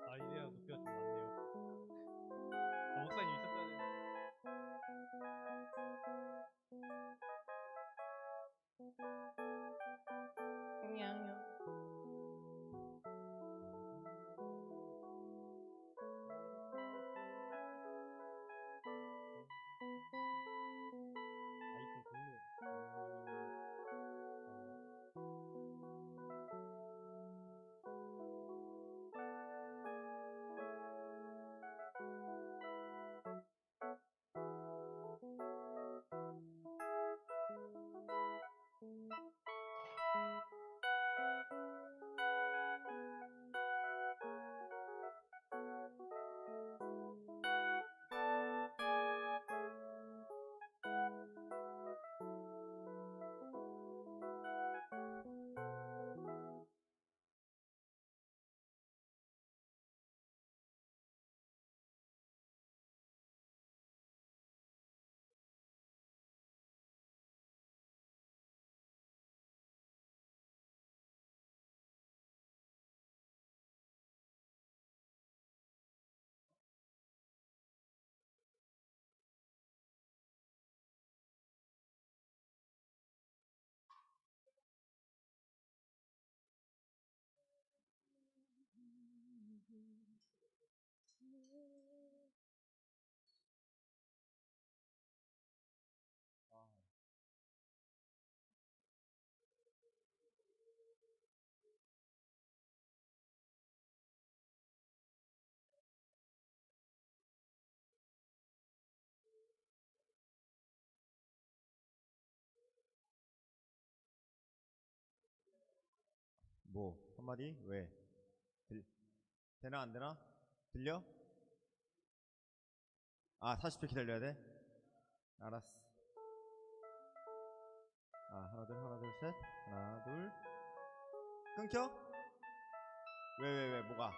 아이디어 높이가 좀 많네요. 목사님 있었어야 되는데. 안녕. 아이폰 공유. 뭐 한마디? 왜? 되나 안 되나? 들려? 아 40초 기다려야 돼? 알았어. 아 하나 둘 셋 하나 둘 끊겨? 왜 뭐가?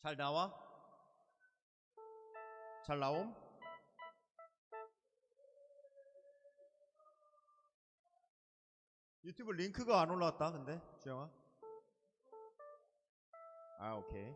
잘 나와? 잘 나옴? 유튜브 링크가 안 올라왔다 근데 주영아. 아 오케이.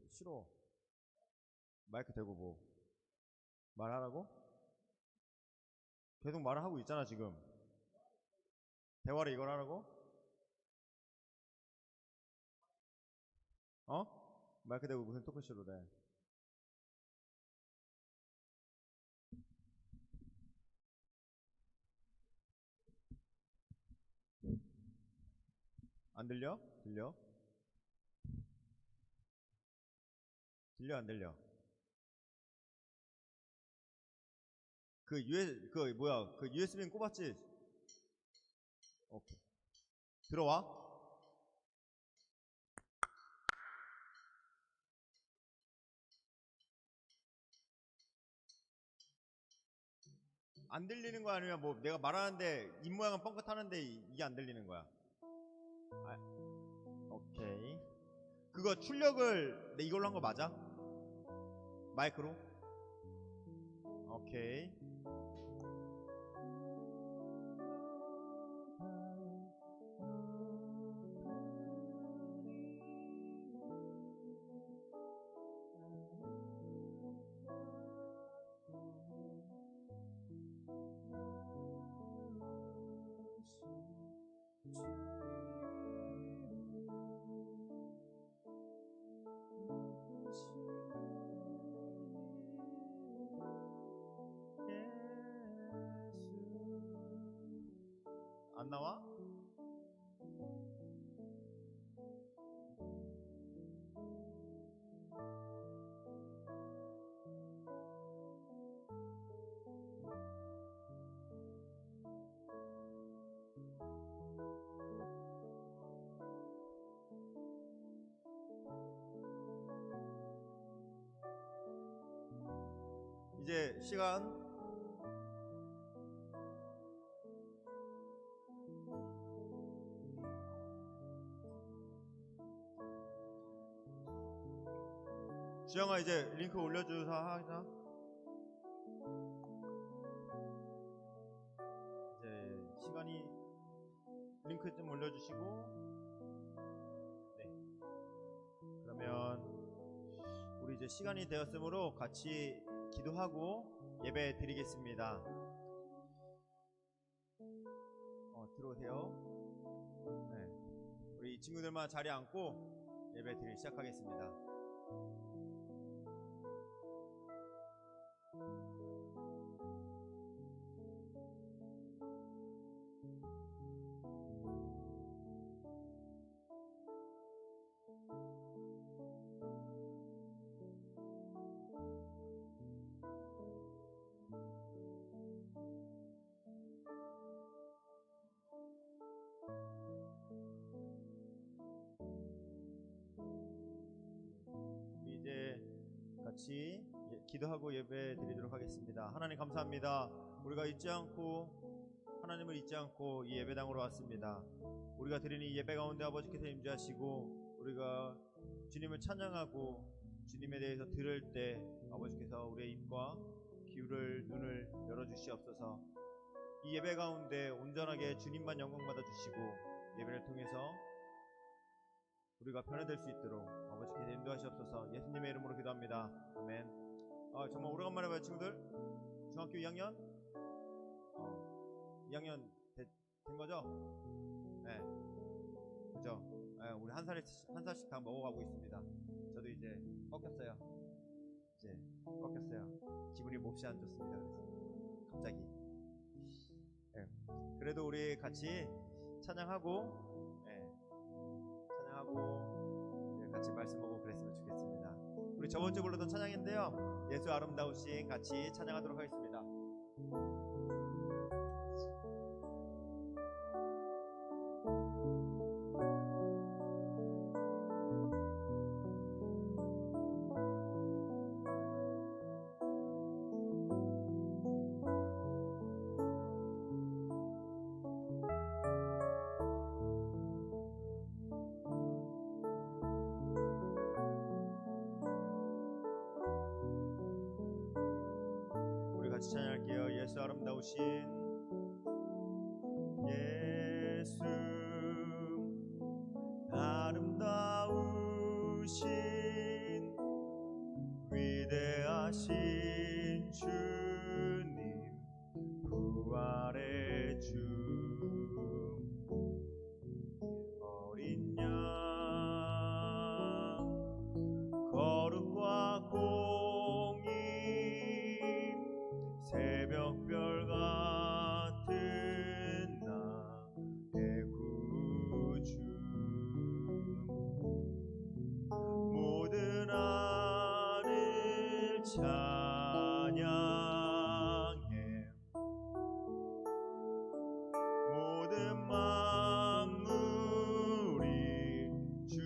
싫어. 마이크 대고 뭐 말하라고? 계속 말을 하고 있잖아 지금. 대화를 이걸 하라고? 어? 마이크 대고 무슨 토크쇼를 해? 안 들려? 들려? 들려 안 들려? 그 USB는 꼽았지? 오케이. 들어와? 안 들리는 거야 아니면 뭐 내가 말하는데 입 모양은 뻥긋하는데 이게 안 들리는 거야? 아, 오케이. 그거 출력을 내 이걸로 한 거 맞아? 마이크로? 오케이. 안 나와? 이제 시간 주영아 이제 링크 올려주사 하자. 이제 시간이 링크 좀 올려주시고 네 그러면 우리 이제 시간이 되었으므로 같이 기도하고 예배 드리겠습니다. 들어오세요. 네. 우리 친구들만 자리 앉고 예배 드리기 시작하겠습니다. 이제 같이 기도하고 예배 드리도록 하겠습니다. 하나님 감사합니다. 우리가 하나님을 잊지 않고 이 예배당으로 왔습니다. 우리가 드리는 이 예배 가운데 아버지께서 임재하시고 우리가 주님을 찬양하고 주님에 대해서 들을 때 아버지께서 우리의 입과 귀를 눈을 열어주시옵소서. 이 예배 가운데 온전하게 주님만 영광 받아주시고 예배를 통해서 우리가 변화될 수 있도록 아버지께서 인도하시옵소서. 예수님의 이름으로 기도합니다. 아멘. 정말 오래간만에 봐요 친구들. 중학교 2학년? 2학년 된 거죠? 네. 그죠? 네, 우리 한 살씩 다 먹어가고 있습니다. 저도 이제 꺾였어요. 기분이 몹시 안 좋습니다. 그래서 갑자기. 네. 그래도 우리 같이 찬양하고 같이 말씀 보고 그랬으면 좋겠습니다. 우리 저번주에 불렀던 찬양인데요, 예수 아름다우신 같이 찬양하도록 하겠습니다. 찬양할게요. 예수 아름다우신 예수 아름다우신 위대하신 주님 부활의 주 어린 양 거룩과 공의 새벽별 같은 나의 구주 모든 하늘 찬양해 모든 만물이 주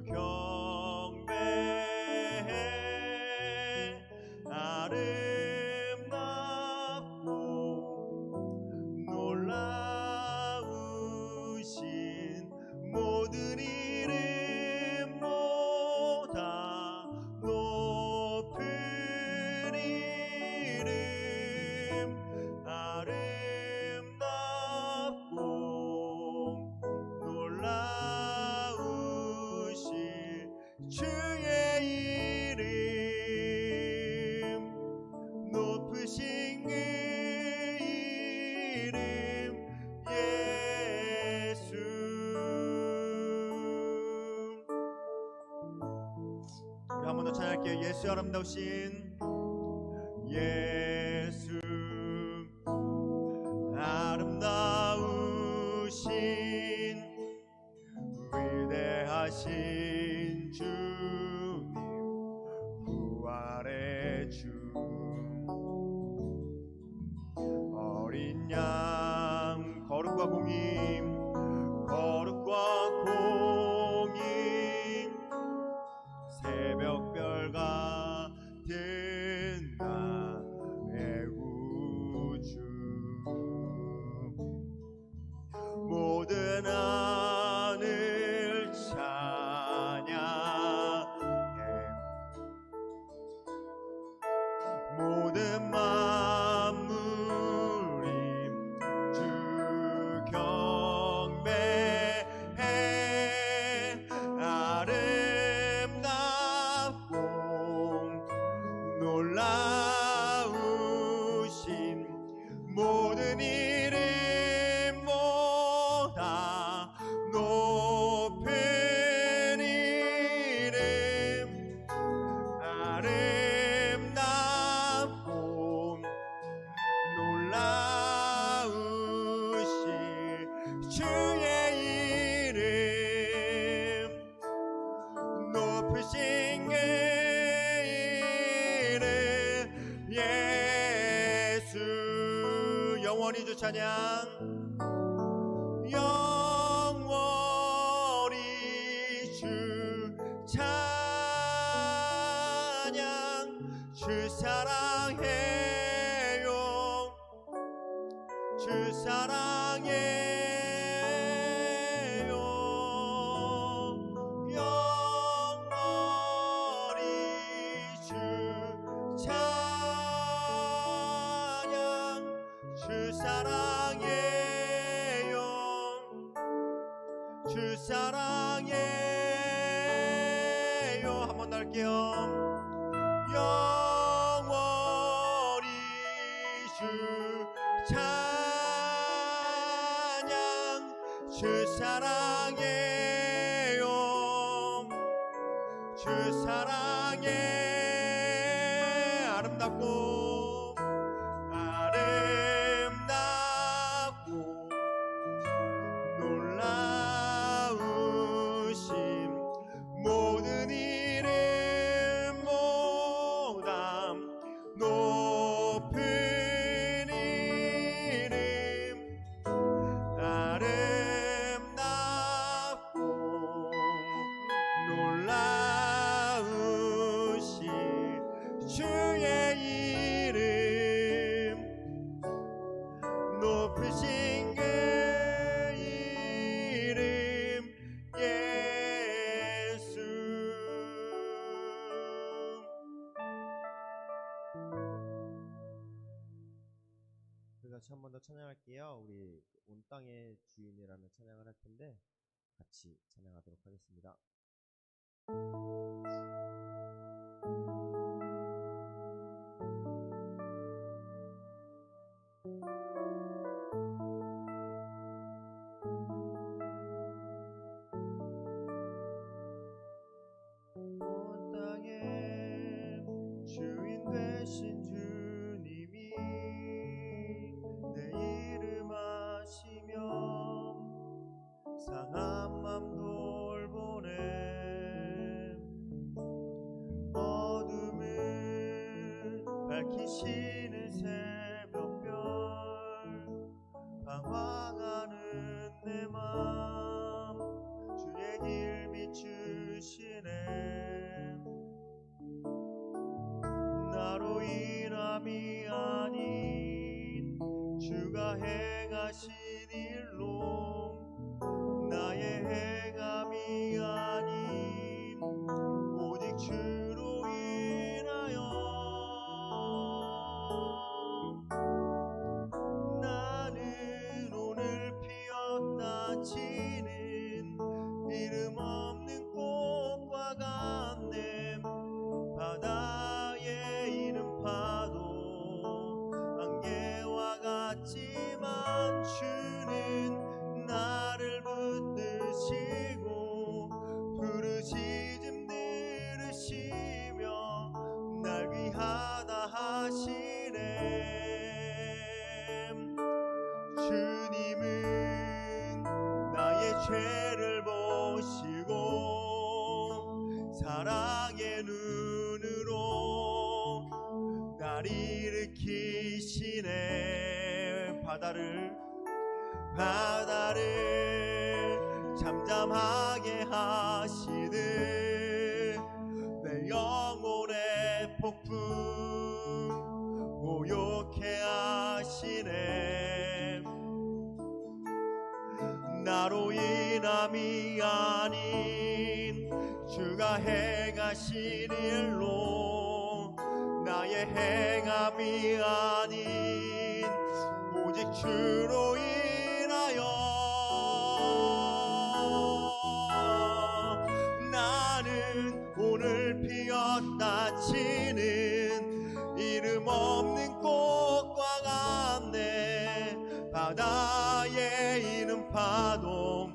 경배해 놀라우신 모든 이름보다 높은 이름 아름답고 놀라우신 주의 이름 높으신 그 한 번 더 찬양할게요. 예수 아름다우신 예수 아름다운 모든 이름보다 높은 이름 아름답고 놀라우신 주의 이름 높으신 그 이름 예수 영원히 주 찬양 영원히 주 찬양 주 사랑해요 주 사랑해요 영원히 주 찬양 주 사랑해요 주 사랑해요 한 번 더 할게요 영원히 주 찬양 주 사랑해요 주 사랑해 아름답고 아름답고 놀라우신 모든 이름보다 높은 이름 아름답고 놀라우신 주의 이름 높으신 그 이름 예수 같이 한 번 더 찬양할게요. 우리 온 땅의 주인이라는 찬양을 할 텐데 같이 찬양하도록 하겠습니다. 온 땅의 주인 되신 주님이 내 이름 아시며 상한 맘 돌보네 어둠을 밝히시는 새벽별 방황하는 내 맘 주의 길 비추시네 나로 인함이 아닌 주가 행하신 일로 나의 행함이 아닌 오직 주로 인하여 나는 오늘 피었다 지는 이름 없는 꽃과 같네 바다에 이는 파도 안개와 같지만 주는 나를 붙드시고 부르짖음 들으시며 날 위하다 하시네 주님은 나의 죄를 보시고 사랑의 눈으로 날 일으키시네 바다를 잠잠하게 하시듯 내 영혼의 폭풍 고요케 하시네 나로 인함이 아닌 주가 행하신 일로 나의 행함이 아닌 오직 주로 인하여 나는 오늘 피었다 치는 이름 없는 꽃과 같네 이는 파도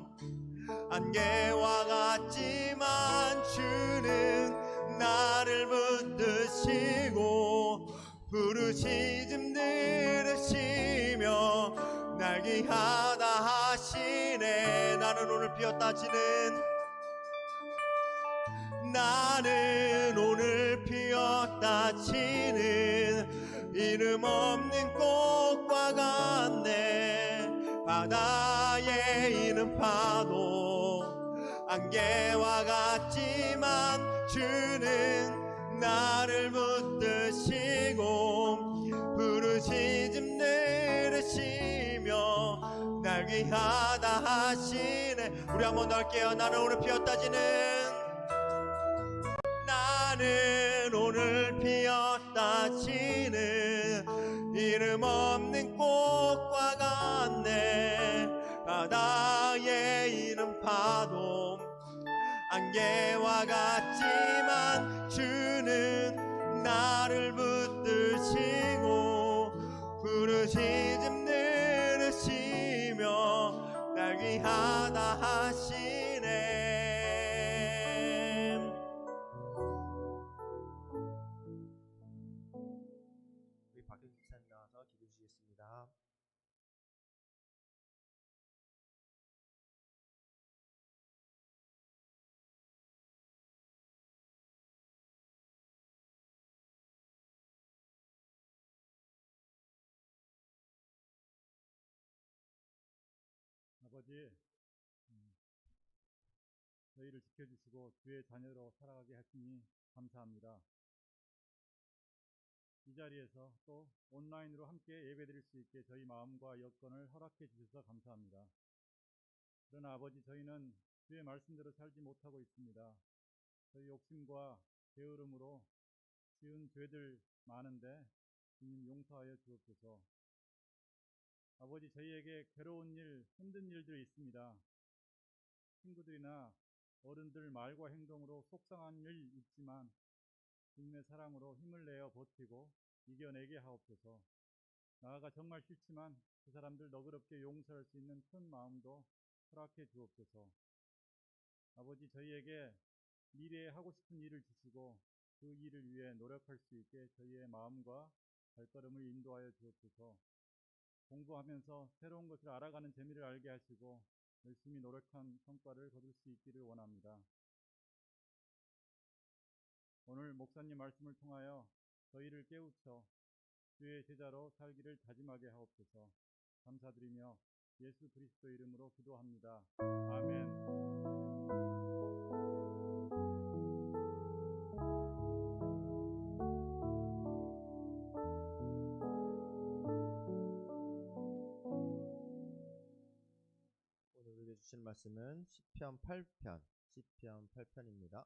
안개와 같지만 주는 나를 붙드시고 부르짖음 들으시며 날 귀하다 하시네. 나는 오늘 피었다 지는 나는 오늘 피었다 치는 이름 없는 꽃과 같네. 바다에 있는 파도 안개와 같지만 주는 나를 붙드시고 부르짖음 들으시며 날 귀하다 하시네. 우리 한번 더 할게요. 나는 오늘 피었다 지는 나는 오늘 피었다 치는 이름 없는 꽃과 같네. 바다에 있는 파도 안개와 같지만 주는 나를 붙드시고 부르짖음 들으시며 날 귀하다 하시네. 박경기 기사님 나와서 기도해 주시겠습니다. 아버지, 저희를 지켜주시고 주의 자녀로 살아가게 하시니 감사합니다. 이 자리에서 또 온라인으로 함께 예배드릴 수 있게 저희 마음과 여건을 허락해 주셔서 감사합니다. 그러나 아버지, 저희는 주의 말씀대로 살지 못하고 있습니다. 저희 욕심과 게으름으로 지은 죄들 많은데 주님 용서하여 주옵소서. 아버지, 저희에게 괴로운 일, 힘든 일들이 있습니다. 친구들이나 어른들 말과 행동으로 속상한 일 있지만 주님의 사랑으로 힘을 내어 버티고 이겨내게 하옵소서. 나아가 정말 싫지만 그 사람들 너그럽게 용서할 수 있는 큰 마음도 허락해 주옵소서. 아버지, 저희에게 미래에 하고 싶은 일을 주시고 그 일을 위해 노력할 수 있게 저희의 마음과 발걸음을 인도하여 주옵소서. 공부하면서 새로운 것을 알아가는 재미를 알게 하시고 열심히 노력한 성과를 거둘 수 있기를 원합니다. 오늘 목사님 말씀을 통하여 저희를 깨우쳐 주의 제자로 살기를 다짐하게 하옵소서. 감사드리며 예수 그리스도 이름으로 기도합니다. 아멘. 오늘 우리에게 주신 말씀은 시편 8편입니다.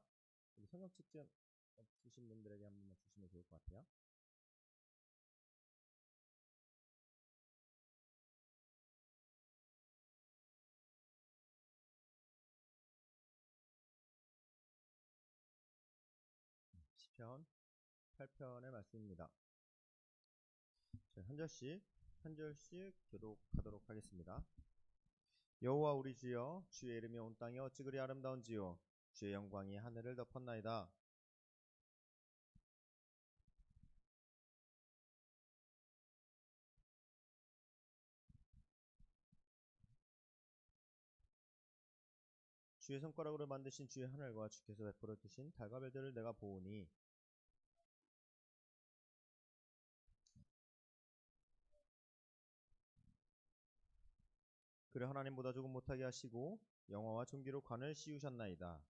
우리 성경 책좀 없으신 분들에게 한 번만 주시면 좋을 것 같아요. 시편 8편의 말씀입니다. 한 절씩 교독하도록 하겠습니다. 여호와 우리 주여, 주의 이름이 온 땅에 어찌 그리 아름다운지요. 주의 영광이 하늘을 덮었나이다. 주의 손가락으로 만드신 주의 하늘과 주께서 베풀어 주신 달과 별들을 내가 보오니 그를 하나님보다 조금 못하게 하시고 영화와 존귀로 관을 씌우셨나이다.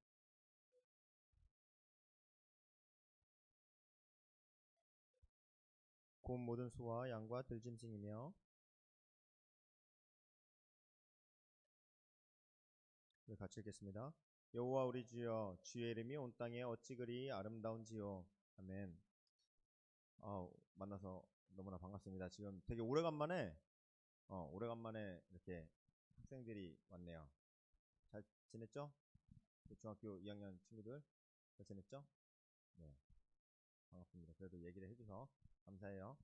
곧 모든 소와 양과 들짐승이며 같이 읽겠습니다. 여호와 우리 주여, 주의 이름이 온 땅에 어찌 그리 아름다운지요. 아멘. 만나서 너무나 반갑습니다. 지금 되게 오래간만에 이렇게 학생들이 왔네요. 잘 지냈죠? 중학교 2학년 친구들 잘 지냈죠? 네, 반갑습니다. 그래도 얘기를 해줘서 감사해요.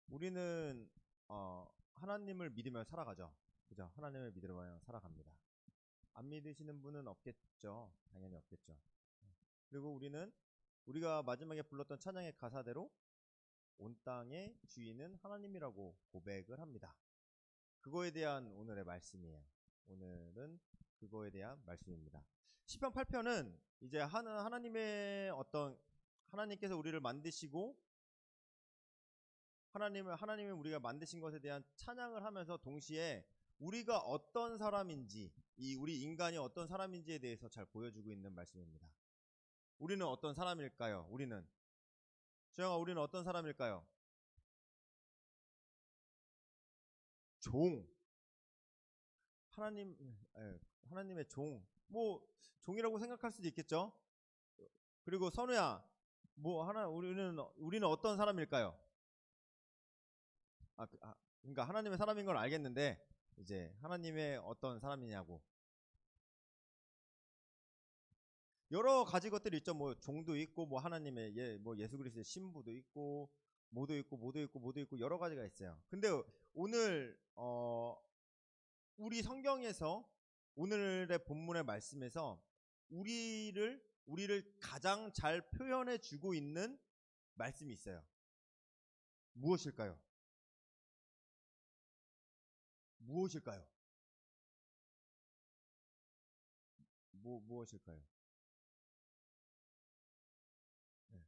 우리는 하나님을 믿으며 살아가죠. 그죠? 하나님을 믿으며 살아갑니다. 안 믿으시는 분은 없겠죠. 당연히 없겠죠. 그리고 우리가 마지막에 불렀던 찬양의 가사대로 온 땅의 주인은 하나님이라고 고백을 합니다. 그거에 대한 오늘의 말씀이에요. 오늘은 그거에 대한 말씀입니다. 시편 8편은 이제 하나님의 하나님께서 우리를 만드시고 하나님을 우리가 만드신 것에 대한 찬양을 하면서 동시에 우리가 어떤 사람인지, 우리 인간이 어떤 사람인지에 대해서 잘 보여주고 있는 말씀입니다. 우리는 어떤 사람일까요? 조영아, 우리는 어떤 사람일까요? 하나님의 종. 종이라고 생각할 수도 있겠죠? 그리고 선우야, 우리는 어떤 사람일까요? 그러니까 하나님의 사람인 건 알겠는데, 이제 하나님의 어떤 사람이냐고. 여러 가지 것들이 있죠. 종도 있고, 하나님의 예수 그리스도의 신부도 있고, 모도 있고 여러 가지가 있어요. 근데 오늘 우리 성경에서 오늘의 본문의 말씀에서 우리를 가장 잘 표현해 주고 있는 말씀이 있어요. 무엇일까요? 무엇일까요? 무엇일까요? 네.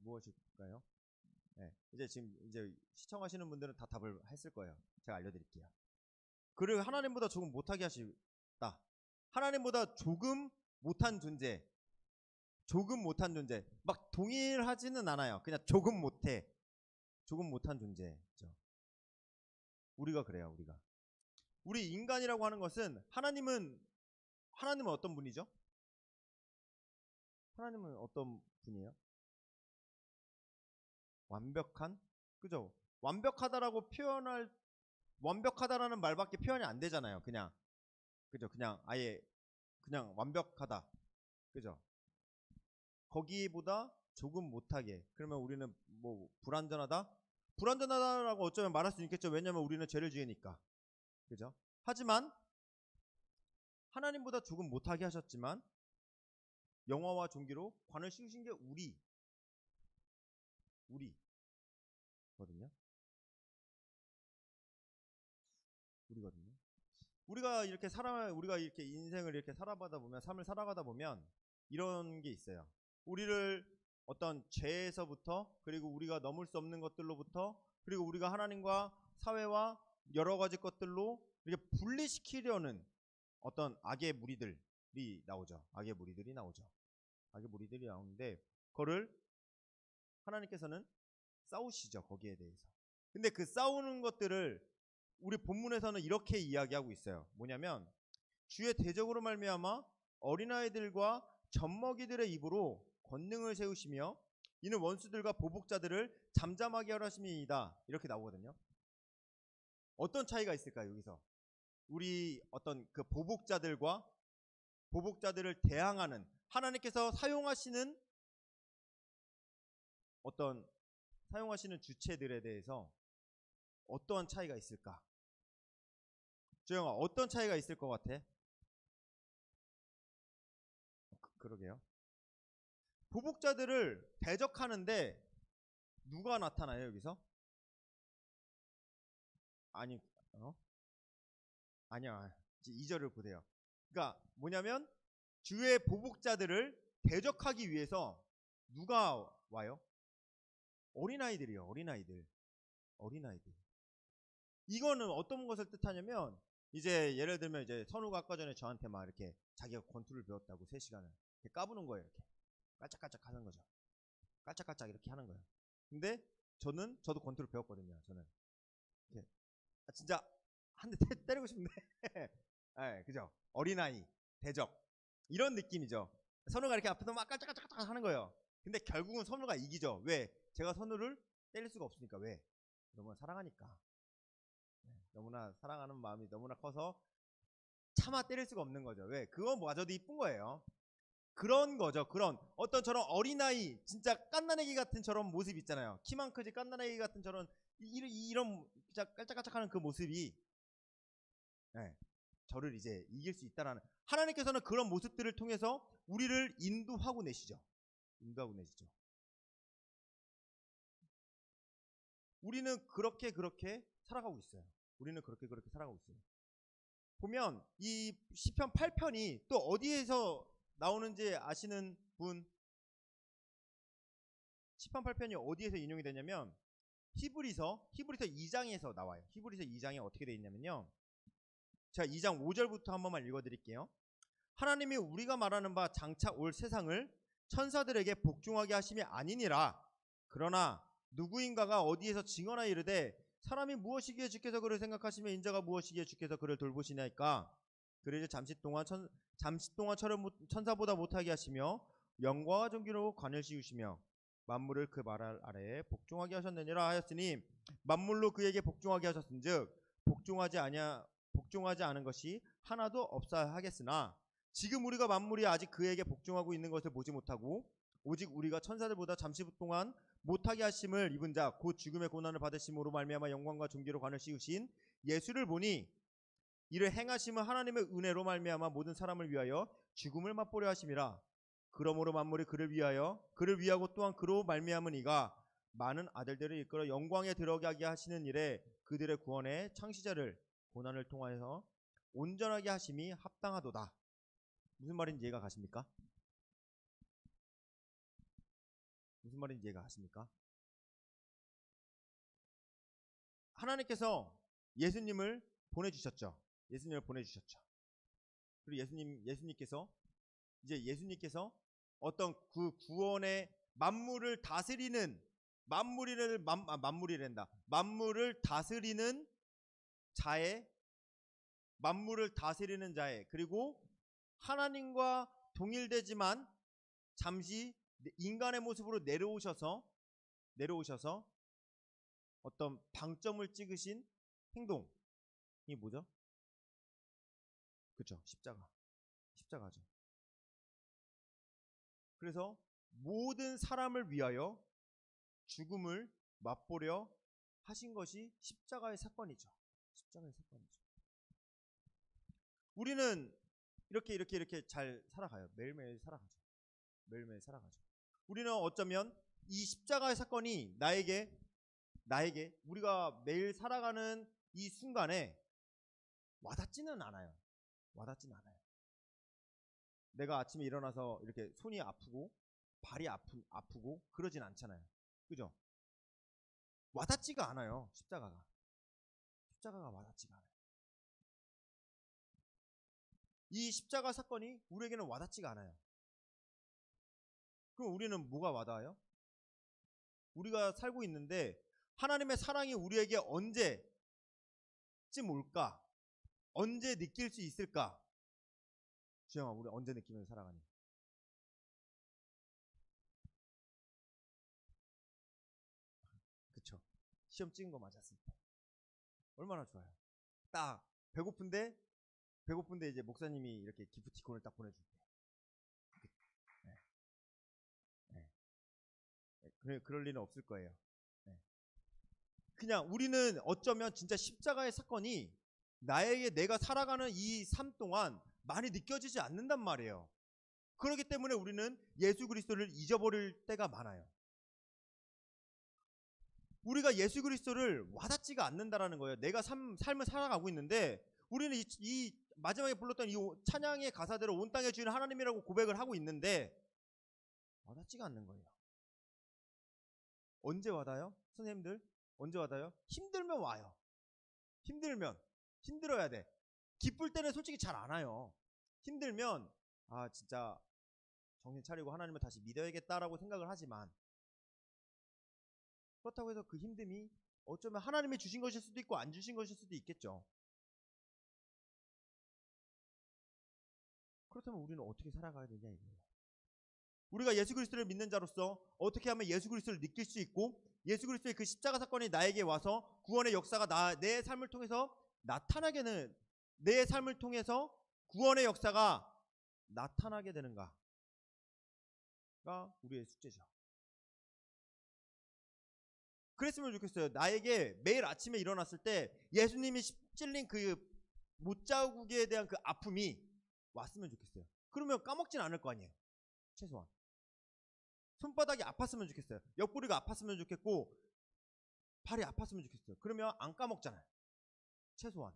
무엇일까요? 네. 이제 시청하시는 분들은 다 답을 했을 거예요. 제가 알려드릴게요. 그를 하나님보다 조금 못하게 하시다. 하나님보다 조금 못한 존재. 막 동일하지는 않아요. 그냥 조금 못한 존재죠. 우리가 그래요. 우리 인간이라고 하는 것은 하나님은 어떤 분이죠? 하나님은 어떤 분이에요? 완벽한? 그죠? 완벽하다라는 말밖에 표현이 안 되잖아요. 그죠? 그냥 완벽하다. 그죠? 거기보다 조금 못하게. 그러면 우리는 불완전하다? 불완전하다라고 어쩌면 말할 수 있겠죠. 왜냐면 우리는 죄를 지으니까. 그죠? 하지만 하나님보다 조금 못하게 하셨지만 영화와 종기로 관을 씌우신 게 우리거든요. 우리가 이렇게 인생을 이렇게 삶을 살아가다 보면 이런 게 있어요. 우리를 어떤 죄에서부터, 그리고 우리가 넘을 수 없는 것들로부터, 그리고 우리가 하나님과 사회와 여러 가지 것들로 이렇게 분리시키려는 어떤 악의 무리들이 나오죠. 악의 무리들이 나오는데 그거를 하나님께서는 싸우시죠. 거기에 대해서. 근데 그 싸우는 것들을 우리 본문에서는 이렇게 이야기하고 있어요. 뭐냐면 주의 대적으로 말미암아 어린아이들과 젖먹이들의 입으로 권능을 세우시며 이는 원수들과 보복자들을 잠잠하게 하려 하심이니이다. 이렇게 나오거든요. 어떤 차이가 있을까요? 여기서 우리 어떤 그 보복자들을 대항하는 하나님께서 사용하시는 주체들에 대해서 어떠한 차이가 있을까? 조영아, 어떤 차이가 있을 것 같아? 그러게요. 보복자들을 대적하는데 누가 나타나요, 여기서? 아니야. 2절을 보세요. 그러니까 뭐냐면 주의 보복자들을 대적하기 위해서 누가 와요? 어린아이들이요. 어린아이들. 이거는 어떤 것을 뜻하냐면 이제 예를 들면 이제 선우가 아까 전에 저한테 막 이렇게 자기가 권투를 배웠다고 3시간을 이렇게 까부는 거예요. 이렇게 깔짝깔짝 하는 거죠. 깔짝깔짝 이렇게 하는 거예요. 근데 저도 권투를 배웠거든요. 저는 이렇게 진짜 한 대 때리고 싶은데 네, 그죠? 어린아이 대적 이런 느낌이죠. 선우가 이렇게 앞에서 막 깔짝깔짝 하는 거예요. 근데 결국은 선우가 이기죠. 왜? 제가 선우를 때릴 수가 없으니까. 왜? 너무나 사랑하니까. 너무나 사랑하는 마음이 너무나 커서 차마 때릴 수가 없는 거죠. 왜? 그거마저도 이쁜 거예요. 그런 거죠. 그런 어떤 저런 어린아이 진짜 갓난아기 같은 저런 모습 있잖아요. 키만 크지 갓난아기 같은 저런 이런 진짜 깔짝깔짝하는 그 모습이 네, 저를 이제 이길 수 있다라는 하나님께서는 그런 모습들을 통해서 우리를 인도하고 내시죠. 인도하고 내시죠. 우리는 그렇게 살아가고 있어요. 우리는 그렇게 살아가고 있어요. 보면 이 시편 8편이 또 어디에서 나오는지 아시는 분? 시편 8편이 어디에서 인용이 되냐면 히브리서 2장에서 나와요. 히브리서 2장에 어떻게 되어 있냐면요. 자, 2장 5절부터 한 번만 읽어드릴게요. 하나님이 우리가 말하는 바 장차 올 세상을 천사들에게 복종하게 하심이 아니니라. 그러나 누구인가가 어디에서 증언하여 이르되 사람이 무엇이기에 주께서 그를 생각하시며 인자가 무엇이기에 주께서 그를 돌보시나이까. 그를 잠시 동안 천사보다 못하게 하시며 영광과 존귀로 관을 씌우시며 만물을 그 말 아래에 복종하게 하셨느니라 하였으니 만물로 그에게 복종하게 하셨은즉 복종하지 않은 것이 하나도 없어야 하겠으나 지금 우리가 만물이 아직 그에게 복종하고 있는 것을 보지 못하고 오직 우리가 천사들보다 잠시 동안 못하게 하심을 입은 자 곧 죽음의 고난을 받으심으로 말미암아 영광과 존귀로 관을 씌우신 예수를 보니 이를 행하심은 하나님의 은혜로 말미암아 모든 사람을 위하여 죽음을 맛보려 하심이라. 그러므로 만물이 그를 위하고 또한 그로 말미암은 이가 많은 아들들을 이끌어 영광에 들어가게 하시는 일에 그들의 구원의 창시자를 고난을 통하여서 온전하게 하심이 합당하도다. 무슨 말인지 이해가 가십니까? 무슨 말인지 이해가 가십니까? 하나님께서 예수님을 보내주셨죠. 그리고 예수님께서 어떤 그 구원의 만물을 다스리는 자의 그리고 하나님과 동일되지만 잠시 인간의 모습으로 내려오셔서 어떤 방점을 찍으신 행동이 뭐죠? 그렇죠. 십자가죠. 그래서 모든 사람을 위하여 죽음을 맛보려 하신 것이 십자가의 사건이죠. 우리는 이렇게 잘 살아가요. 매일매일 살아가죠. 우리는 어쩌면 이 십자가의 사건이 나에게 우리가 매일 살아가는 이 순간에 와닿지는 않아요. 내가 아침에 일어나서 이렇게 손이 아프고 발이 아프고 그러진 않잖아요. 그죠? 와닿지가 않아요. 십자가가 와닿지가 않아요. 이 십자가 사건이 우리에게는 와닿지가 않아요. 그럼 우리는 뭐가 와닿아요? 우리가 살고 있는데 하나님의 사랑이 우리에게 언제쯤 올까? 언제 느낄 수 있을까? 주영아, 우리 언제 느끼면서 살아가니? 그쵸? 시험 찍은 거 맞았을 때 얼마나 좋아요. 딱 배고픈데 이제 목사님이 이렇게 기프티콘을 딱 보내줄 때. 그럴 일은 없을 거예요. 그냥 우리는 어쩌면 진짜 십자가의 사건이 내가 살아가는 이 삶 동안 많이 느껴지지 않는단 말이에요. 그렇기 때문에 우리는 예수 그리스도를 잊어버릴 때가 많아요. 우리가 예수 그리스도를 와닿지가 않는다라는 거예요. 내가 삶을 살아가고 있는데 우리는 이 마지막에 불렀던 이 찬양의 가사대로 온 땅의 주인 하나님이라고 고백을 하고 있는데 와닿지가 않는 거예요. 언제 와닿아요? 선생님들 언제 와닿아요? 힘들면 와요. 힘들어야 돼. 기쁠 때는 솔직히 잘 안 와요. 힘들면 진짜 정신 차리고 하나님을 다시 믿어야겠다라고 생각을 하지만 그렇다고 해서 그 힘듦이 어쩌면 하나님이 주신 것일 수도 있고 안 주신 것일 수도 있겠죠. 그렇다면 우리는 어떻게 살아가야 되냐 이거예요. 우리가 예수 그리스도를 믿는 자로서 어떻게 하면 예수 그리스도를 느낄 수 있고 예수 그리스도의 그 십자가 사건이 나에게 와서 구원의 역사가 내 삶을 통해서 내 삶을 통해서 구원의 역사가 나타나게 되는가? 우리의 숙제죠. 그랬으면 좋겠어요. 나에게 매일 아침에 일어났을 때 예수님이 찔린 그 못자국에 대한 그 아픔이 왔으면 좋겠어요. 그러면 까먹진 않을 거 아니에요. 최소한. 손바닥이 아팠으면 좋겠어요. 옆구리가 아팠으면 좋겠고 발이 아팠으면 좋겠어요. 그러면 안 까먹잖아요. 최소한.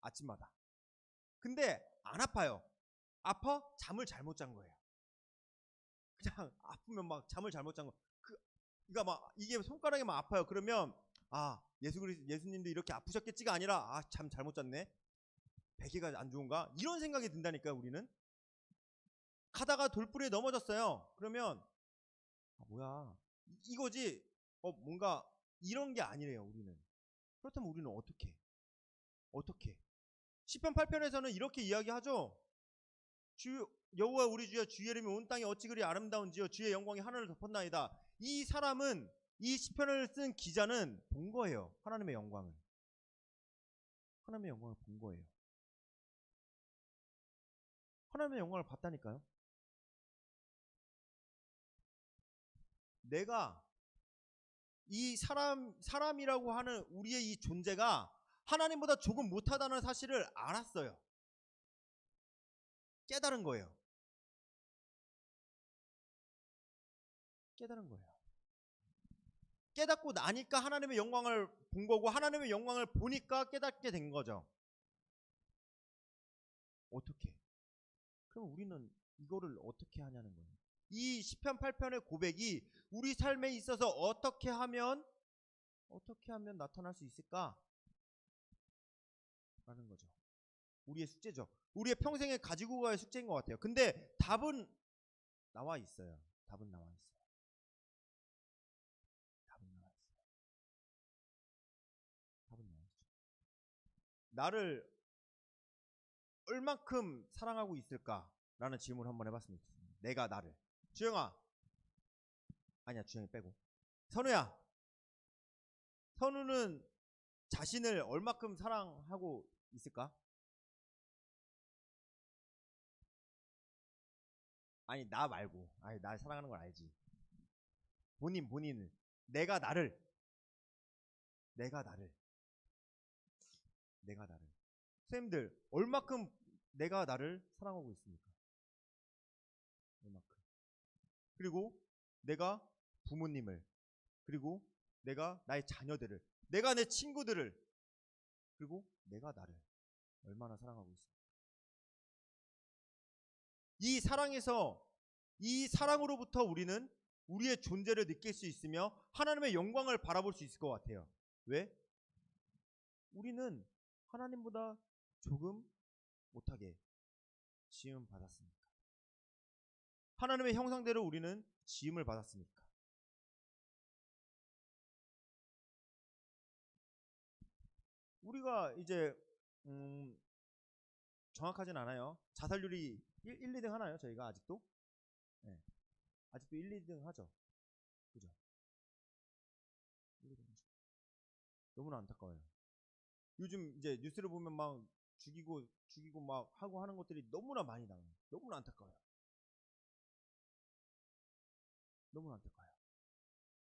아침마다. 근데 안 아파요. 아파? 잠을 잘못 잔 거예요. 그냥 아프면 막 잠을 잘못 잔 거. 그러니까 막 이게 손가락이 막 아파요. 그러면 예수님도 이렇게 아프셨겠지가 아니라 잠 잘못 잤네. 베개가 안 좋은가? 이런 생각이 든다니까요. 우리는 가다가 돌부리에 넘어졌어요. 그러면 뭐야 이거지. 뭔가 이런 게 아니래요. 우리는. 그렇다면 우리는 어떻게 시편 8편에서는 이렇게 이야기하죠. 여호와 우리 주여 주의 이름이 온 땅에 어찌 그리 아름다운지요 주의 영광이 하늘을 덮었나이다. 이 사람은 이 시편을 쓴 기자는 본 거예요. 하나님의 영광을 본 거예요. 하나님의 영광을 봤다니까요. 내가 이 사람이라고 하는 우리의 이 존재가 하나님보다 조금 못하다는 사실을 알았어요. 깨달은 거예요. 깨닫고 나니까 하나님의 영광을 본 거고 하나님의 영광을 보니까 깨닫게 된 거죠. 어떻게? 그럼 우리는 이거를 어떻게 하냐는 거예요. 이 시편 8편의 고백이 우리 삶에 있어서 어떻게 하면 나타날 수 있을까? 라는 거죠. 우리의 숙제죠. 우리의 평생에 가지고 가야 숙제인 것 같아요. 근데 답은 나와 있어요. 나를 얼만큼 사랑하고 있을까라는 질문을 한번 해봤으면 좋겠습니다. 내가 나를. 주영아. 아니야, 주영이 빼고. 선우야. 선우는 자신을 얼만큼 사랑하고 있을까? 아니, 나 말고. 아니, 날 사랑하는 걸 알지. 본인을. 내가 나를. 선생님들, 얼만큼 내가 나를 사랑하고 있습니까? 얼만큼. 그리고 내가 부모님을, 그리고 내가 나의 자녀들을, 내가 내 친구들을, 그리고 내가 나를 얼마나 사랑하고 있습니까? 이 사랑으로부터 우리는 우리의 존재를 느낄 수 있으며 하나님의 영광을 바라볼 수 있을 것 같아요. 왜? 우리는 하나님보다 조금 못하게 지음 받았습니까? 하나님의 형상대로 우리는 지음을 받았습니까? 우리가 이제 정확하진 않아요. 자살률이 1, 2등 하나요? 저희가 아직도? 네. 아직도 1, 2등 하죠. 그죠? 1, 2등 하죠. 너무나 안타까워요. 요즘 이제 뉴스를 보면 막 죽이고 막 하고 하는 것들이 너무나 많이 나와요. 너무나 안타까워요.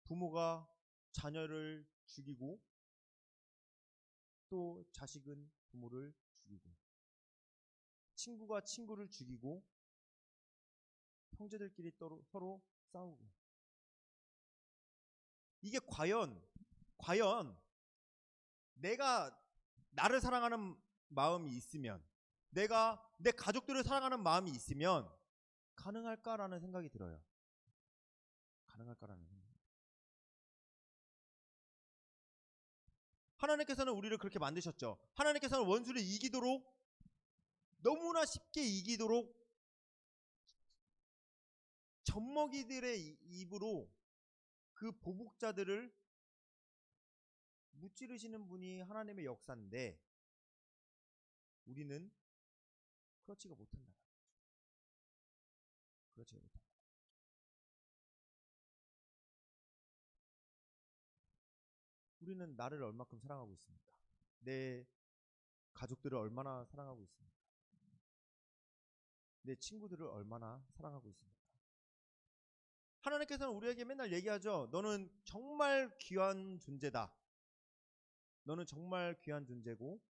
부모가 자녀를 죽이고 또 자식은 부모를 죽이고 친구가 친구를 죽이고 형제들끼리 서로 싸우고 이게 과연 내가 나를 사랑하는 마음이 있으면 내가 내 가족들을 사랑하는 마음이 있으면 가능할까라는 생각이 들어요. 하나님께서는 우리를 그렇게 만드셨죠. 하나님께서는 원수를 이기도록 너무나 쉽게 이기도록 젖먹이들의 입으로 그 보복자들을 무찌르시는 분이 하나님의 역사인데 우리는 그렇지가 못한다. 우리는 나를 얼마큼 사랑하고 있습니까? 내 가족들을 얼마나 사랑하고 있습니까? 내 친구들을 얼마나 사랑하고 있습니까? 하나님께서는 우리에게 맨날 얘기하죠. 너는 정말 귀한 존재다. 너는 정말 귀한 존재고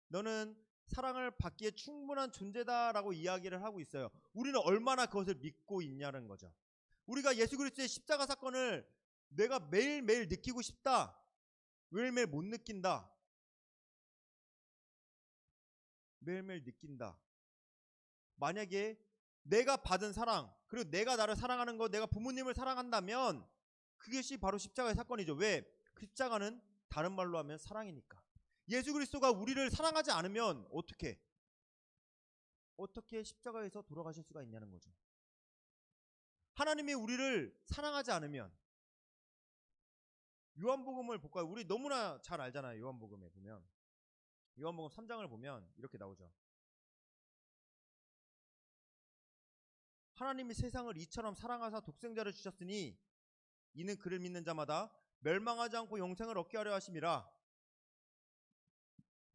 너는 사랑을 받기에 충분한 존재다라고 이야기를 하고 있어요. 우리는 얼마나 그것을 믿고 있냐는 거죠. 우리가 예수 그리스도의 십자가 사건을 내가 매일매일 느끼고 싶다. 매일매일 못 느낀다. 매일매일 느낀다. 만약에 내가 받은 사랑, 그리고 내가 나를 사랑하는 것, 내가 부모님을 사랑한다면 그것이 바로 십자가의 사건이죠. 왜? 그 십자가는 다른 말로 하면 사랑이니까. 예수 그리스도가 우리를 사랑하지 않으면 어떻게 십자가에서 돌아가실 수가 있냐는 거죠. 하나님이 우리를 사랑하지 않으면 요한복음을 볼까요? 우리 너무나 잘 알잖아요. 요한복음에 보면 요한복음 3장을 보면 이렇게 나오죠. 하나님이 세상을 이처럼 사랑하사 독생자를 주셨으니 이는 그를 믿는 자마다 멸망하지 않고 영생을 얻게 하려 하심이라.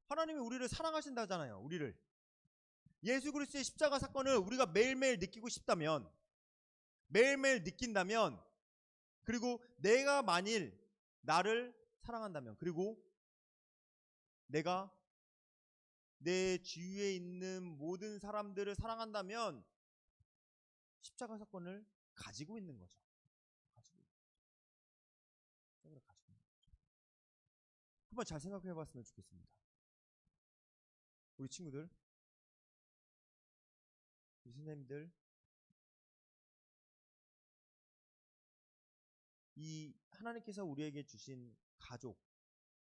하나님이 우리를 사랑하신다잖아요. 우리를. 예수 그리스도의 십자가 사건을 우리가 매일매일 느끼고 싶다면, 매일매일 느낀다면, 그리고 내가 만일 나를 사랑한다면, 그리고 내가 내 주위에 있는 모든 사람들을 사랑한다면 십자가 사건을 가지고 있는 거죠. 한번 잘 생각해 봤으면 좋겠습니다. 우리 친구들, 우리 선생님들, 이 하나님께서 우리에게 주신 가족,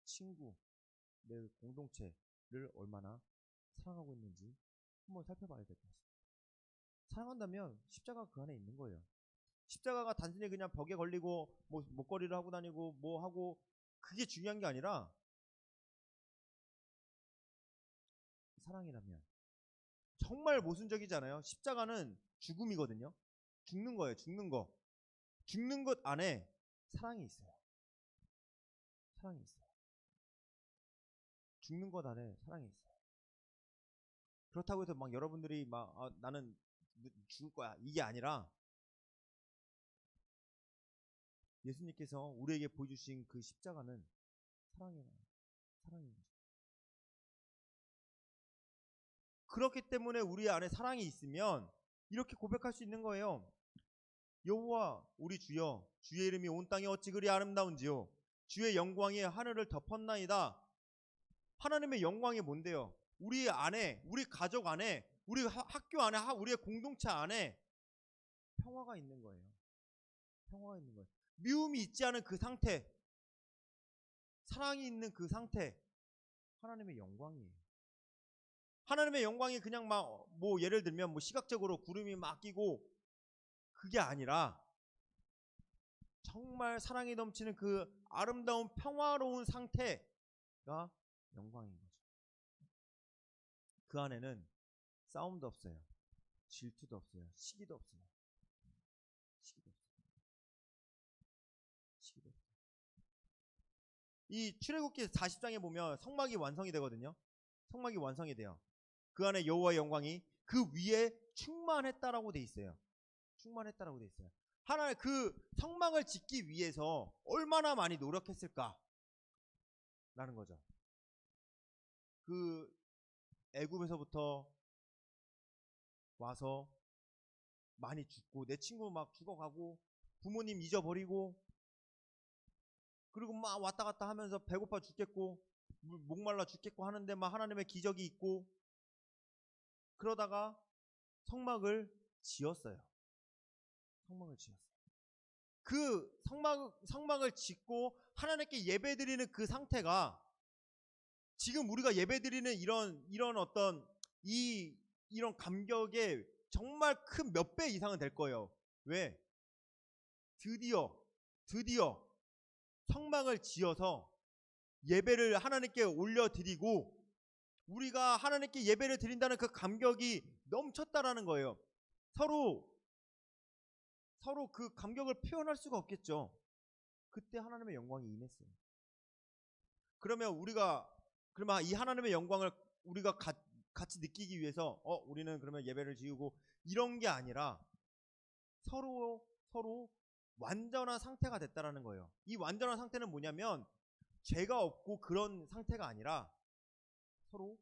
친구, 내 공동체를 얼마나 사랑하고 있는지 한번 살펴봐야 될 것 같습니다. 사랑한다면 십자가 그 안에 있는 거예요. 십자가가 단순히 그냥 벽에 걸리고 뭐 목걸이를 하고 다니고 뭐 하고 그게 중요한 게 아니라 사랑이라면 정말 모순적이잖아요. 십자가는 죽음이거든요. 죽는 거예요. 죽는 거. 죽는 것 안에 사랑이 있어요. 사랑이 있어요. 죽는 것 안에 사랑이 있어요. 그렇다고 해서 막 여러분들이 막 나는 죽을 거야 이게 아니라 예수님께서 우리에게 보여주신 그 십자가는 사랑인 거죠. 그렇기 때문에 우리 안에 사랑이 있으면 이렇게 고백할 수 있는 거예요. 여호와 우리 주여, 주의 이름이 온 땅에 어찌 그리 아름다운지요. 주의 영광이 하늘을 덮었나이다. 하나님의 영광이 뭔데요? 우리 안에, 우리 가족 안에, 우리 학교 안에, 우리의 공동체 안에 평화가 있는 거예요. 평화가 있는 거예요. 미움이 있지 않은 그 상태, 사랑이 있는 그 상태, 하나님의 영광이에요. 하나님의 영광이 그냥 막 뭐 예를 들면 뭐 시각적으로 구름이 막 끼고 그게 아니라 정말 사랑이 넘치는 그 아름다운 평화로운 상태가 영광인 거죠. 그 안에는 싸움도 없어요. 질투도 없어요. 시기도 없어요. 이 출애굽기 40장에 보면 성막이 완성이 되거든요. 성막이 완성이 돼요. 그 안에 여호와의 영광이 그 위에 충만했다라고 돼 있어요. 충만했다라고 돼 있어요. 하나님 그 성막을 짓기 위해서 얼마나 많이 노력했을까? 라는 거죠. 그 애굽에서부터 와서 많이 죽고 내 친구 막 죽어가고 부모님 잊어버리고 그리고 막 왔다 갔다 하면서 배고파 죽겠고 목말라 죽겠고 하는데 막 하나님의 기적이 있고 그러다가 성막을 지었어요. 성막을 지었어요. 그 성막을 짓고 하나님께 예배드리는 그 상태가 지금 우리가 예배드리는 이런 어떤 이런 감격의 정말 큰 몇 배 이상은 될 거예요. 왜? 드디어 성막을 지어서 예배를 하나님께 올려드리고 우리가 하나님께 예배를 드린다는 그 감격이 넘쳤다라는 거예요. 서로 그 감격을 표현할 수가 없겠죠. 그때 하나님의 영광이 임했어요. 그러면 이 하나님의 영광을 우리가 같이 느끼기 위해서 우리는 그러면 예배를 지우고 이런 게 아니라 서로 서로 완전한 상태가 됐다라는 거예요. 이 완전한 상태는 뭐냐면 죄가 없고 그런 상태가 아니라 서로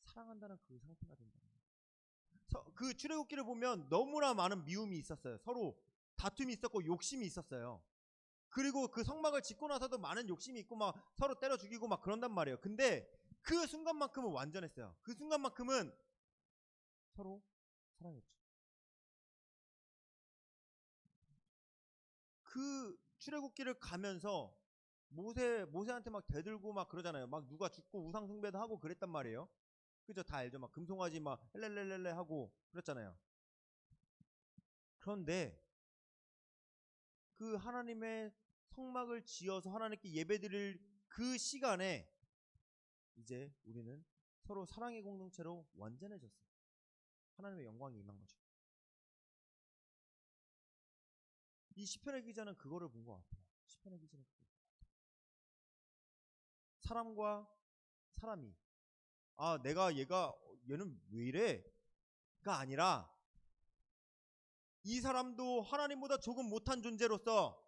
사랑한다는 그 상태가 된다는 거예요. 그 출애굽기를 보면 너무나 많은 미움이 있었어요. 서로 다툼이 있었고 욕심이 있었어요. 그리고 그 성막을 짓고 나서도 많은 욕심이 있고 막 서로 때려 죽이고 막 그런단 말이에요. 근데 그 순간만큼은 완전했어요. 그 순간만큼은 서로 사랑했죠. 그 출애굽기를 가면서 모세한테 막 대들고 막 그러잖아요. 막 누가 죽고 우상 숭배도 하고 그랬단 말이에요. 그죠? 다 알죠? 막 금송아지 막 헬렐렐렐레 하고 그랬잖아요. 그런데 그 하나님의 성막을 지어서 하나님께 예배드릴 그 시간에 이제 우리는 서로 사랑의 공동체로 완전해졌어요. 하나님의 영광이 임한 거죠. 이 시편의 기자는 그거를 본 것 같아요. 시편의 기자는 그걸 본 것 같아요. 사람과 사람이 얘는 왜 이래?가 아니라 이 사람도 하나님보다 조금 못한 존재로서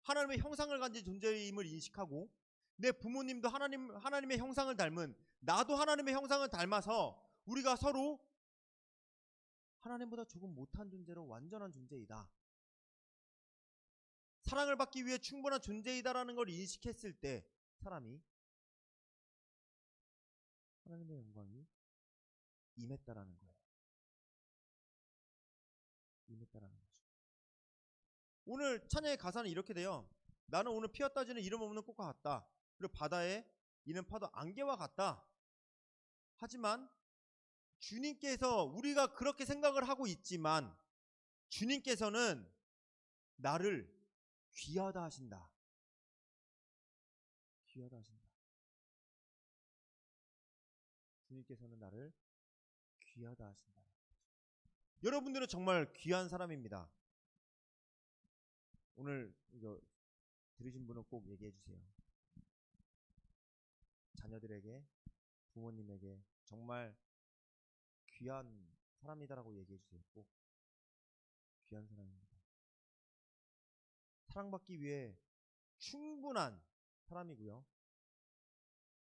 하나님의 형상을 가진 존재임을 인식하고 내 부모님도 하나님의 형상을 닮은 나도 하나님의 형상을 닮아서 우리가 서로 하나님보다 조금 못한 존재로 완전한 존재이다. 사랑을 받기 위해 충분한 존재이다라는 걸 인식했을 때 사람이 하나님의 영광이 임했다라는 거예요. 임했다라는 거죠. 오늘 찬양의 가사는 이렇게 돼요. 나는 오늘 피었다 지는 이름 없는 꽃과 같다. 그리고 바다에 이는 파도 안개와 같다. 하지만 주님께서 우리가 그렇게 생각을 하고 있지만 주님께서는 나를 귀하다 하신다. 귀하다 하신다. 주님께서는 나를 귀하다 하신다. 여러분들은 정말 귀한 사람입니다. 오늘 이거 들으신 분은 꼭 얘기해 주세요. 자녀들에게, 부모님에게 정말 귀한 사람이다라고 얘기해 주세요. 꼭 귀한 사람입니다. 사랑받기 위해 충분한 사람이고요.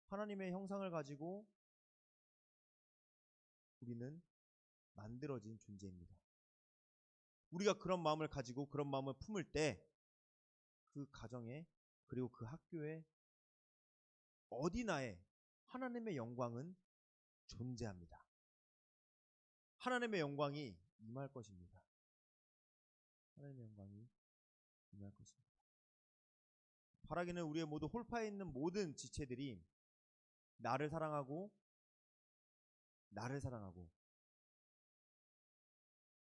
하나님의 형상을 가지고 우리는 만들어진 존재입니다. 우리가 그런 마음을 가지고 그런 마음을 품을 때 그 가정에 그리고 그 학교에 어디나에 하나님의 영광은 존재합니다. 하나님의 영광이 임할 것입니다. 하나님의 영광이 임할 것입니다. 바라기는 우리의 모두 홀파에 있는 모든 지체들이 나를 사랑하고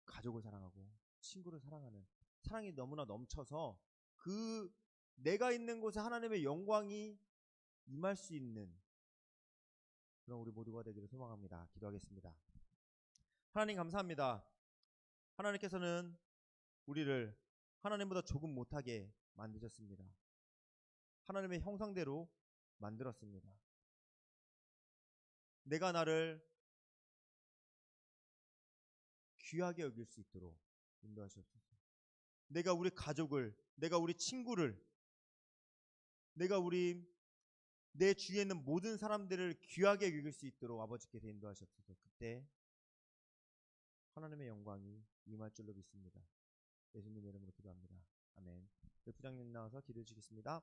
가족을 사랑하고 친구를 사랑하는 사랑이 너무나 넘쳐서 그 내가 있는 곳에 하나님의 영광이 임할 수 있는 그런 우리 모두가 되기를 소망합니다. 기도하겠습니다. 하나님 감사합니다. 하나님께서는 우리를 하나님보다 조금 못하게 만드셨습니다. 하나님의 형상대로 만들었습니다. 내가 나를 귀하게 여길 수 있도록 인도하시옵소서. 내가 우리 가족을, 내가 우리 친구를, 내 주위에 있는 모든 사람들을 귀하게 여길 수 있도록 아버지께서 인도하시옵소서. 그때 하나님의 영광이 임할 줄로 믿습니다. 예수님 이름으로 기도합니다. 아멘. 부장님 나와서 기도해 주시겠습니다.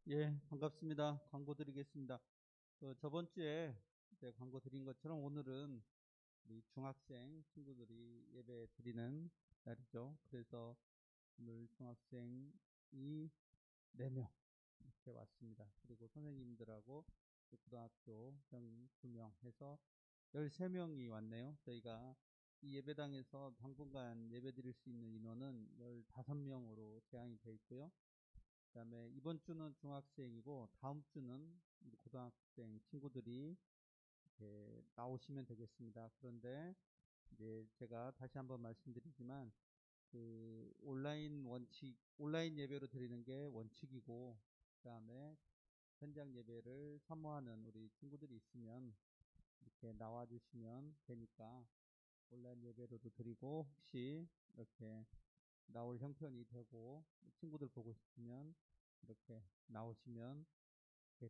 예, 반갑습니다. 광고 드리겠습니다. 저번 주에 이제 광고 드린 것처럼 오늘은 우리 중학생 친구들이 예배 드리는 날이죠. 그래서 오늘 중학생이 4명 이렇게 왔습니다. 그리고 선생님들하고 고등학교 형 2명 해서 13명이 왔네요. 저희가 이 예배당에서 당분간 예배 드릴 수 있는 인원은 15명으로 제한이 되어 있고요. 그 다음에 이번 주는 중학생이고 다음 주는 고등학생 친구들이 이렇게 나오시면 되겠습니다. 그런데 이제 제가 다시 한번 말씀드리지만 그 온라인 예배로 드리는 게 원칙이고 그 다음에 현장 예배를 사모하는 우리 친구들이 있으면 이렇게 나와주시면 되니까 온라인 예배로도 드리고 혹시 이렇게 나올 형편이 되고 친구들 보고 싶으면 이렇게 나오시면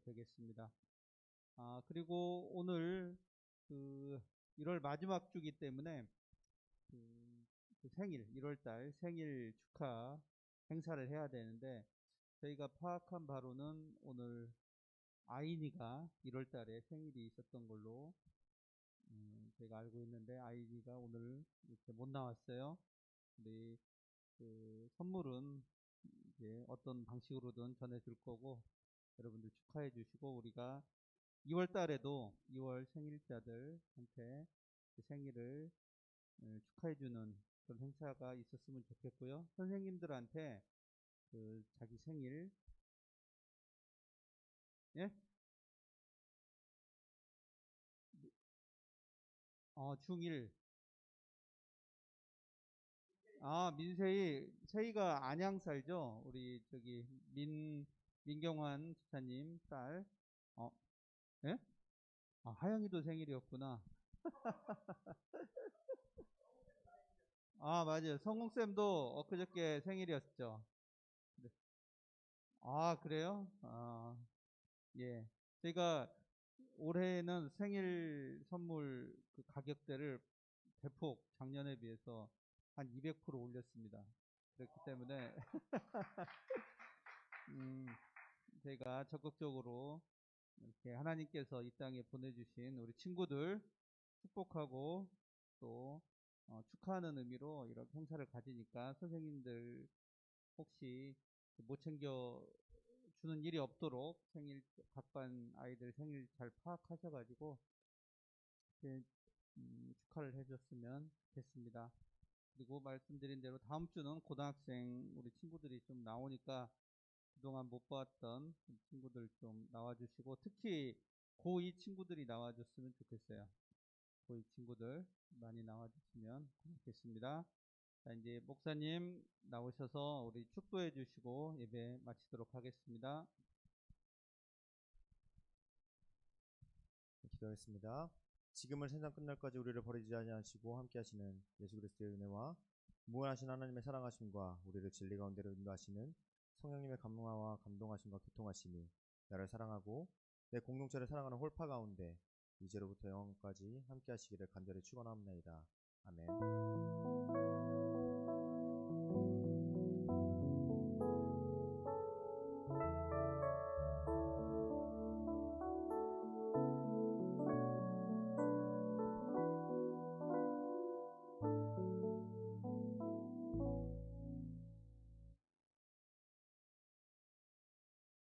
되겠습니다. 그리고 오늘 그 1월 마지막 주기 때문에 그 생일 1월달 생일 축하 행사를 해야 되는데 저희가 파악한 바로는 오늘 아이니가 1월달에 생일이 있었던 걸로 제가 알고 있는데 아이니가 오늘 이렇게 못 나왔어요. 우리 그 선물은 이제 어떤 방식으로든 전해줄 거고 여러분들 축하해 주시고 우리가 2월 달에도 2월 생일자들한테 그 생일을 축하해 주는 그런 행사가 있었으면 좋겠고요. 선생님들한테 그 자기 생일 예? 중1 세이가 안양 살죠? 우리 저기 민경환 집사님 딸. 예? 하영이도 생일이었구나. 맞아요. 성웅쌤도 엊그저께 생일이었죠. 네. 그래요? 예. 제가 올해는 생일 선물 그 가격대를 대폭 작년에 비해서 한 200% 올렸습니다. 그렇기 때문에 제가 적극적으로 이렇게 하나님께서 이 땅에 보내주신 우리 친구들 축복하고 또 축하하는 의미로 이런 행사를 가지니까 선생님들 혹시 못 챙겨 주는 일이 없도록 생일 각반 아이들 생일 잘 파악하셔가지고 축하를 해줬으면 좋겠습니다. 그리고 말씀드린 대로 다음 주는 고등학생 우리 친구들이 좀 나오니까 그동안 못 봤던 친구들 좀 나와주시고 특히 고2 친구들이 나와줬으면 좋겠어요. 고2 친구들 많이 나와주시면 고맙겠습니다. 자, 이제 목사님 나오셔서 우리 축도해 주시고 예배 마치도록 하겠습니다. 기도하겠습니다. 지금은 세상 끝날까지 우리를 버리지 아니하시고 함께 하시는 예수 그리스도의 은혜와 무한하신 하나님의 사랑하심과 우리를 진리 가운데로 인도하시는 성령님의 감화와 감동하심과 교통하심이 나를 사랑하고 내 공동체를 사랑하는 홀파 가운데 이제로부터 영원까지 함께 하시기를 간절히 축원하옵나이다. 아멘.